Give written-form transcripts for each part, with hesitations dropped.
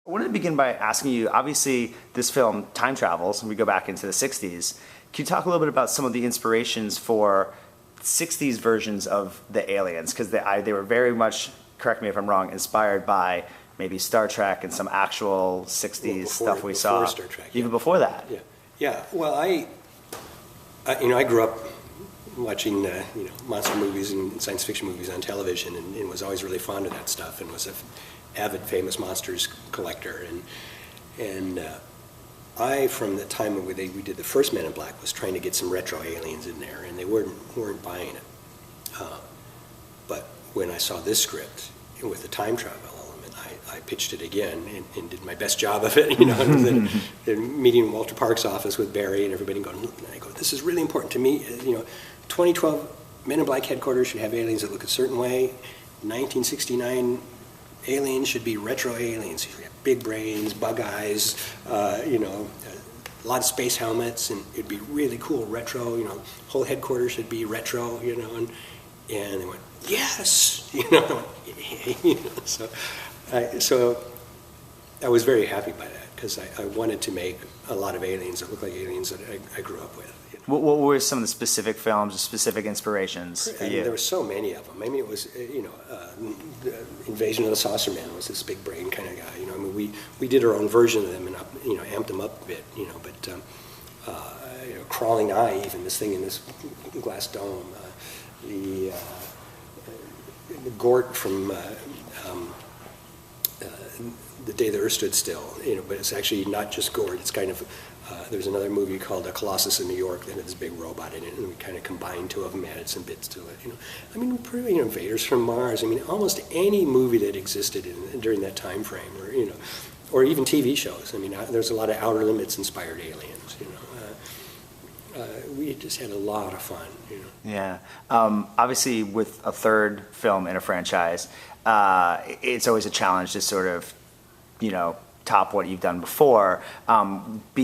I wanted to begin by asking you, obviously this film time travels and we go back into the 60s. Can you talk a little bit about some of the inspirations for 60s versions of the aliens? Because they were very much, correct me if I'm wrong, inspired by maybe Star Trek and some actual 60s stuff we saw. Star Trek, even before that. Yeah. Well, I grew up watching monster movies and science fiction movies on television, and was always really fond of that stuff, and was an avid famous monsters collector, and I, from the time when we did the first Men in Black, was trying to get some retro aliens in there, and they weren't buying it. But when I saw this script with the time travel element, I pitched it again and did my best job of it. And meeting in Walter Park's office with Barry and everybody going, and I go, this is really important to me. 2012 Men in Black headquarters should have aliens that look a certain way. 1969 aliens should be retro aliens. You have big brains, bug eyes, a lot of space helmets, and it'd be really cool retro. Whole headquarters should be retro. And they went, yes. So I was very happy by that, because I wanted to make a lot of aliens that look like aliens that I grew up with. What were some of the specific films, specific inspirations for you? There were so many of them. It was, the Invasion of the Saucer Man was this big brain kind of guy. We did our own version of them and amped them up a bit. But Crawling Eye, even this thing in this glass dome, the Gort from The Day the Earth Stood Still. But it's actually not just Gort. It's kind of there's another movie called Colossus in New York that had this big robot in it, and we kind of combined two of them, added some bits to it. Invaders from Mars. Almost any movie that existed during that time frame, or even TV shows. There's a lot of Outer Limits inspired aliens. We just had a lot of fun. Yeah. Obviously, with a third film in a franchise, it's always a challenge to sort of, top what you've done before.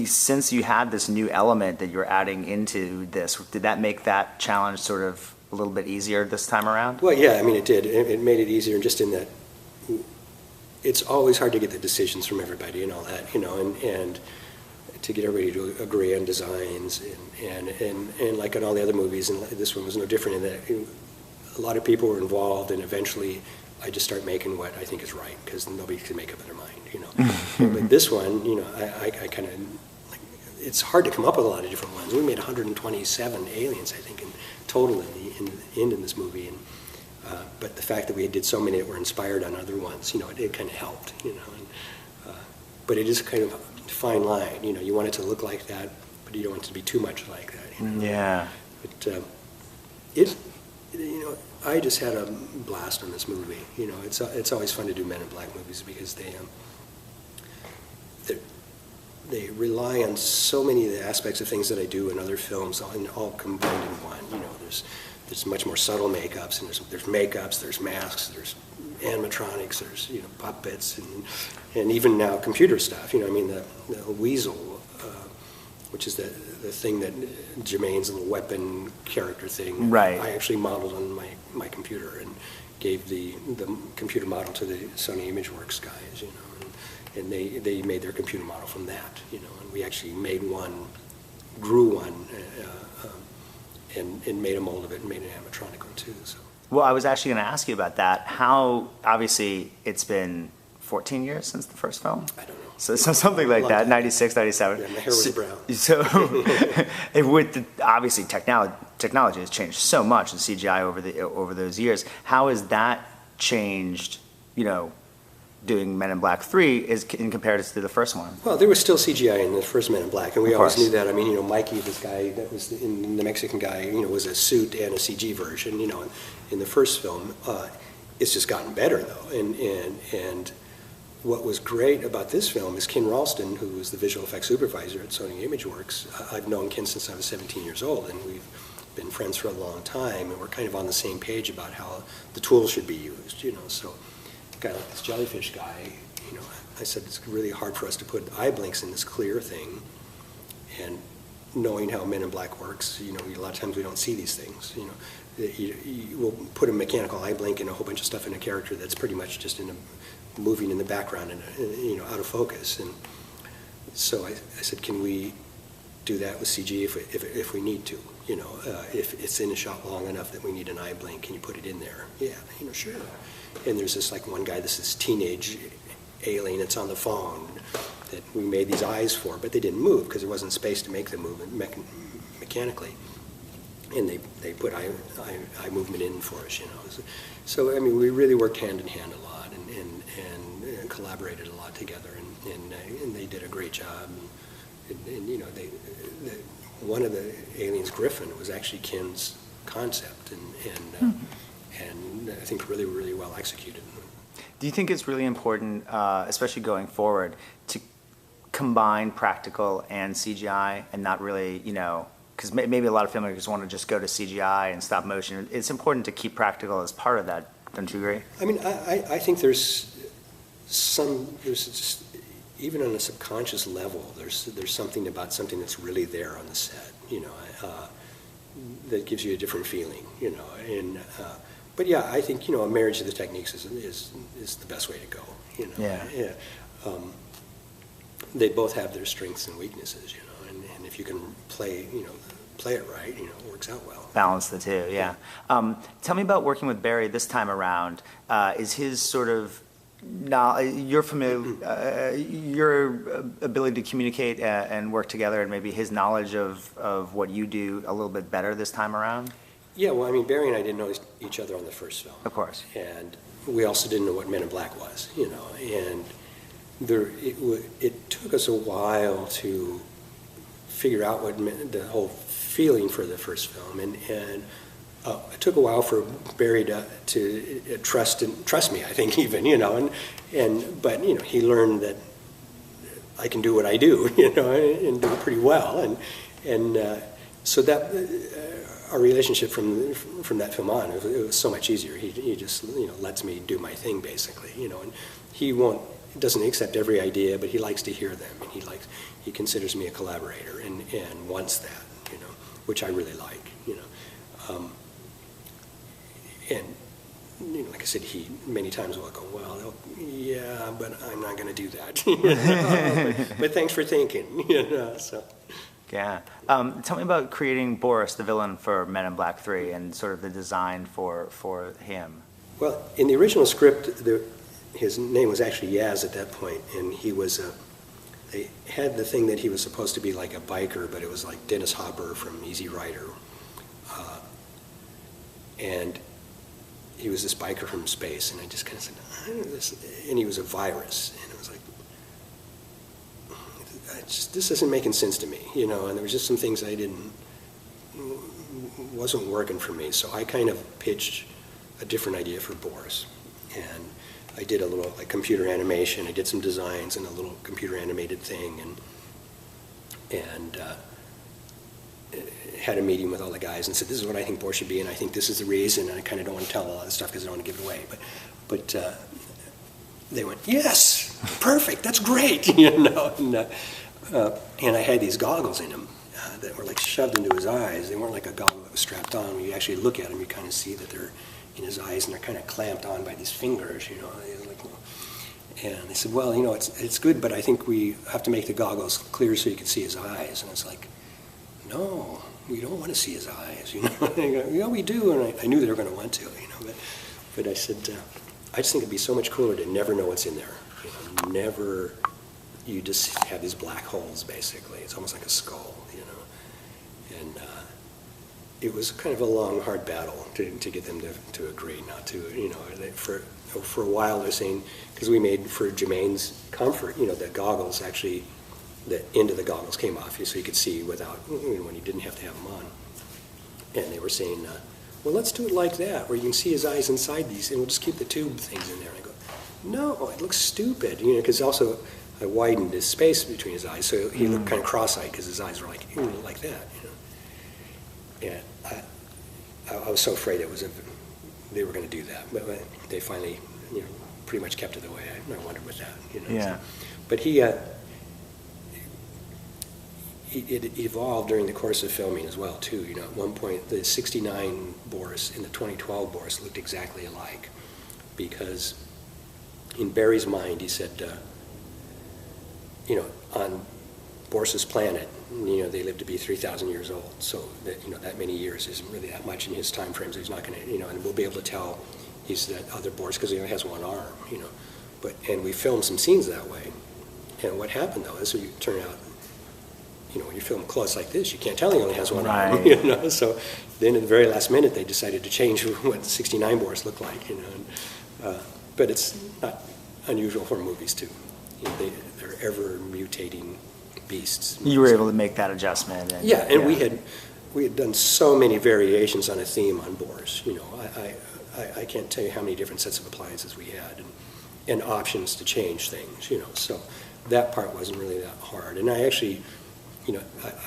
Since you had this new element that you're adding into this, did that make that challenge sort of a little bit easier this time around? Well, yeah, it did. It made it easier, just in that it's always hard to get the decisions from everybody and all that, and to get everybody to agree on designs, and like in all the other movies, and this one was no different in that a lot of people were involved, and eventually I just start making what I think is right, because nobody can make up their mind, But this one, I kind of, it's hard to come up with a lot of different ones. We made 127 aliens, I think, in total in this movie, and but the fact that we did so many that were inspired on other ones, it kind of helped, but it is kind of a fine line, you want it to look like that, but you don't want it to be too much like that. Yeah. But I just had a blast on this movie. It's always fun to do Men in Black movies, because they rely on so many of the aspects of things that I do in other films, all combined in one. There's much more subtle makeups, and there's makeups, there's masks, there's animatronics, there's puppets, and even now computer stuff. The weasel, which is the thing that Jermaine's little weapon character thing. Right. I actually modeled on my computer and gave the computer model to the Sony ImageWorks guys, and they made their computer model from that, and we actually made one, grew one, and made a mold of it and made an animatronic one too. So. Well, I was actually going to ask you about that. How, obviously, it's been 14 years since the first film? I don't know. So something like that, 96, 97. Yeah, my hair was brown. So obviously technology has changed so much in CGI over those years. How has that changed, doing Men in Black 3 in comparison to the first one? Well, there was still CGI in the first Men in Black, and we always knew that. Mikey, this guy that was the Mexican guy, was a suit and a CG version, in the first film. It's just gotten better, though, and what was great about this film is Ken Ralston, who was the visual effects supervisor at Sony ImageWorks. I've known Ken since I was 17 years old, and we've been friends for a long time, and we're kind of on the same page about how the tools should be used, So a guy like this jellyfish guy, I said it's really hard for us to put eye blinks in this clear thing, and knowing how Men in Black works, a lot of times we don't see these things, You will put a mechanical eye blink and a whole bunch of stuff in a character that's pretty much just in a moving in the background and, out of focus. And so I said, can we do that with CG if we need to? If it's in a shot long enough that we need an eye blink, can you put it in there? Yeah, sure. And there's this one guy, this teenage alien that's on the phone that we made these eyes for, but they didn't move because there wasn't space to make the movement mechanically. And they put eye movement in for us, So, we really worked hand in hand a lot and collaborated a lot together, and they did a great job. And one of the aliens, Griffin, was actually Ken's concept, and I think really, really well executed. Do you think it's really important, especially going forward, to combine practical and CGI and not really, because maybe a lot of filmmakers want to just go to CGI and stop motion. It's important to keep practical as part of that. Don't you agree? I think there's just, even on a subconscious level, there's something about something that's really there on the set, that gives you a different feeling, but yeah, I think, a marriage to the techniques is the best way to go, Yeah. They both have their strengths and weaknesses, and if you can play it right, it works out well. Balance the two, yeah. Tell me about working with Barry this time around. Is his sort of your ability to communicate and work together, and maybe his knowledge of what you do a little bit better this time around? Yeah, well, Barry and I didn't know each other on the first film. Of course. And we also didn't know what Men in Black was, and it took us a while to figure out what the whole feeling for the first film, and it took a while for Barry to trust me, I think, even, but he learned that I can do what I do, and do it pretty well, and so that our relationship from that film on, it was so much easier. He just lets me do my thing, basically, and he doesn't accept every idea, but he likes to hear them, and he considers me a collaborator and wants that, which I really like, and like I said, he many times will go, well, yeah, but I'm not going to do that, but thanks for thinking, so. Yeah. Tell me about creating Boris, the villain for Men in Black 3, and sort of the design for him. Well, in the original script, his name was actually Yaz at that point, and he was they had the thing that he was supposed to be like a biker, but it was like Dennis Hopper from Easy Rider, and he was this biker from space, and I just kind of said, I don't know this, and he was a virus, and it was like, this isn't making sense to me, and there was just some things wasn't working for me, so I kind of pitched a different idea for Boris, and I did a little computer animation, I did some designs and a little computer animated thing, and had a meeting with all the guys and said, this is what I think Boris should be, and I think this is the reason, and I kind of don't want to tell a lot of stuff because I don't want to give it away, but they went, yes, perfect, that's great, and I had these goggles in him that were shoved into his eyes. They weren't like a goggle that was strapped on. When you actually look at them, you kind of see that they're in his eyes, and they're kind of clamped on by these fingers, And they said, well, it's good, but I think we have to make the goggles clear so you can see his eyes. And it's like, no, we don't want to see his eyes, And they go, yeah, we do, and I knew they were going to want to, But I said, I just think it'd be so much cooler to never know what's in there, never. You just have these black holes, basically. It's almost like a skull, And it was kind of a long, hard battle to get them to agree not to, for a while they're saying, because we made for Jermaine's comfort, the goggles actually, the end of the goggles came off so you could see without, when you didn't have to have them on. And they were saying, well, let's do it like that, where you can see his eyes inside these, and we'll just keep the tube things in there. And I go, no, it looks stupid, because also, I widened his space between his eyes, so he looked kind of cross-eyed because his eyes were like that, And I was so afraid they were going to do that, but they finally, pretty much kept it the way I wanted with that, Yeah. So, but it evolved during the course of filming as well, too. At one point, the '69 Boris and the 2012 Boris looked exactly alike because in Barry's mind, he said, on Boris's planet, they live to be 3,000 years old, so that, that many years isn't really that much in his time frame, so he's not going to, and we'll be able to tell he's that other Boris because he only has one arm, and we filmed some scenes that way. And what happened, though, is you turn out, when you film close like this, you can't tell he only has one arm, so then at the very last minute, they decided to change what the 69 Boris looked like, but it's not unusual for movies, too. They're ever mutating beasts. You were able to make that adjustment. And, yeah, and we had done so many variations on a theme on Boris. I can't tell you how many different sets of appliances we had and options to change things. So that part wasn't really that hard. And I actually,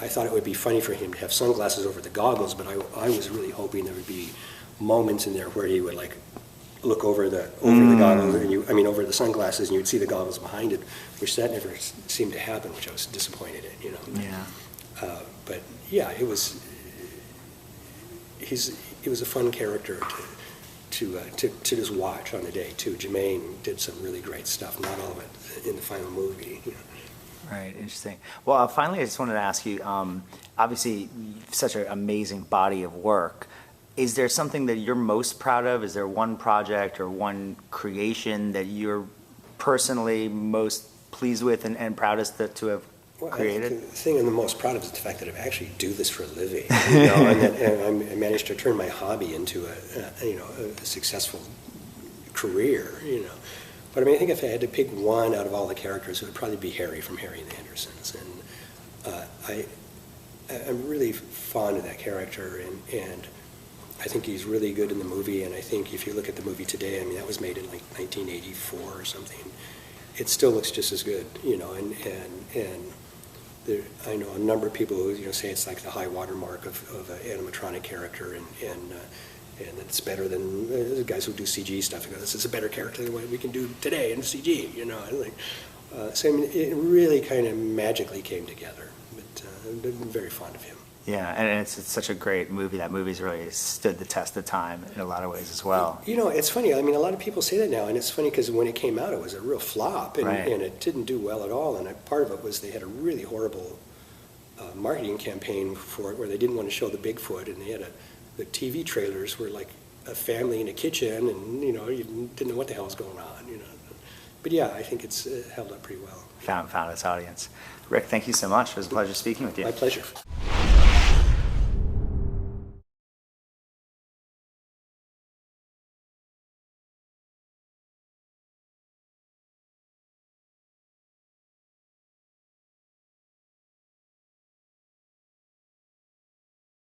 I thought it would be funny for him to have sunglasses over the goggles, but I was really hoping there would be moments in there where he would look over the goggles, and over the sunglasses, and you would see the goggles behind it, which that never seemed to happen, which I was disappointed in, Yeah. But yeah, it was a fun character to just watch on the day too. Jermaine did some really great stuff, not all of it in the final movie. Right, interesting. Well, finally, I just wanted to ask you, obviously, such an amazing body of work. Is there something that you're most proud of? Is there one project or one creation that you're personally most pleased with and proudest to have created? The thing I'm the most proud of is the fact that I actually do this for a living, and I managed to turn my hobby into a successful career, But I think if I had to pick one out of all the characters, it would probably be Harry from Harry and the Hendersons, and I'm really fond of that character, and I think he's really good in the movie, and I think if you look at the movie today, that was made in 1984 or something, it still looks just as good, and there, I know a number of people who say it's like the high watermark of an animatronic character, and it's better than the guys who do CG stuff. This is a better character than what we can do today in CG, so it really kind of magically came together, but I'm very fond of him. Yeah, and it's such a great movie. That movie's really stood the test of time in a lot of ways as well. It's funny. A lot of people say that now, and it's funny because when it came out, it was a real flop, and, right. and it didn't do well at all. And part of it was they had a really horrible marketing campaign for it, where they didn't want to show the Bigfoot, and they had the TV trailers were like a family in a kitchen, and you didn't know what the hell was going on. But yeah, I think it's held up pretty well. Found its audience. Rick, thank you so much. It was a pleasure speaking with you. My pleasure.